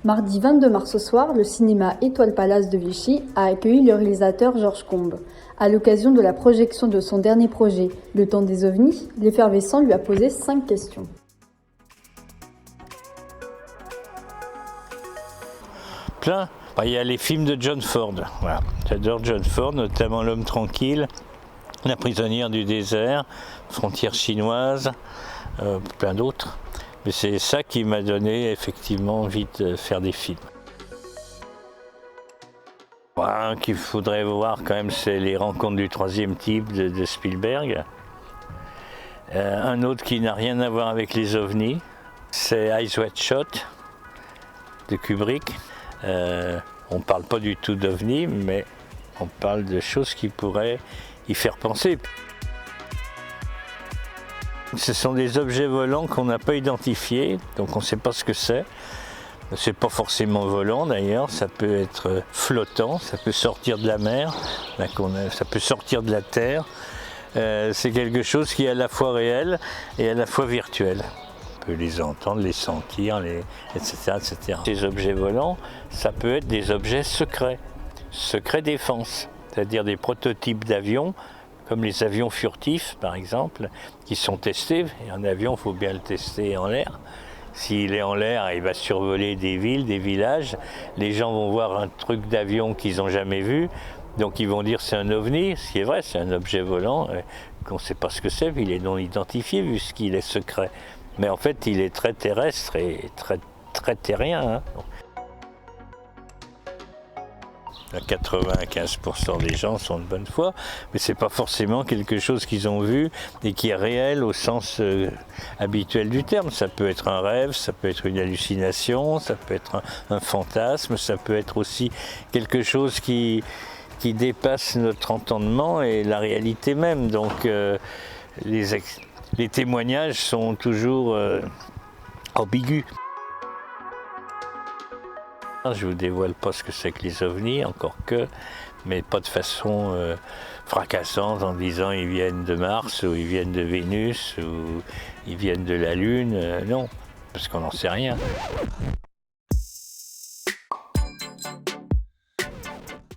Mardi 22 mars au soir, le cinéma Étoile Palace de Vichy a accueilli le réalisateur Georges Combes. À l'occasion de la projection de son dernier projet, Le Temps des ovnis, l'effervescent lui a posé 5 questions. Plein. Il y a les films de John Ford. Voilà. J'adore John Ford, notamment L'Homme tranquille, La prisonnière du désert, Frontières chinoises, plein d'autres. Mais c'est ça qui m'a donné effectivement envie de faire des films. Un qu'il faudrait voir quand même, c'est Les Rencontres du troisième type de Spielberg. Un autre qui n'a rien à voir avec les ovnis, c'est Eyes Wide Shut de Kubrick. On ne parle pas du tout d'ovnis, mais on parle de choses qui pourraient y faire penser. Ce sont des objets volants qu'on n'a pas identifiés, donc on ne sait pas ce que c'est. C'est pas forcément volant d'ailleurs, ça peut être flottant, ça peut sortir de la mer, ça peut sortir de la terre. C'est quelque chose qui est à la fois réel et à la fois virtuel. On peut les entendre, les sentir, etc., etc. Ces objets volants, ça peut être des objets secrets défense, c'est-à-dire des prototypes d'avions, comme les avions furtifs par exemple, qui sont testés. Et un avion, il faut bien le tester en l'air. S'il est en l'air, il va survoler des villes, des villages. Les gens vont voir un truc d'avion qu'ils n'ont jamais vu, donc ils vont dire c'est un ovni, ce qui est vrai, c'est un objet volant, qu'on ne sait pas ce que c'est, il est non identifié vu ce qu'il est secret. Mais en fait, il est très terrestre et très terrien. 95% des gens sont de bonne foi, mais ce n'est pas forcément quelque chose qu'ils ont vu et qui est réel au sens habituel du terme. Ça peut être un rêve, ça peut être une hallucination, ça peut être un fantasme, ça peut être aussi quelque chose qui dépasse notre entendement et la réalité même. Donc les témoignages sont toujours ambigus. Je ne vous dévoile pas ce que c'est que les ovnis, encore que, mais pas de façon fracassante en disant ils viennent de Mars ou ils viennent de Vénus ou ils viennent de la Lune. Non, parce qu'on n'en sait rien.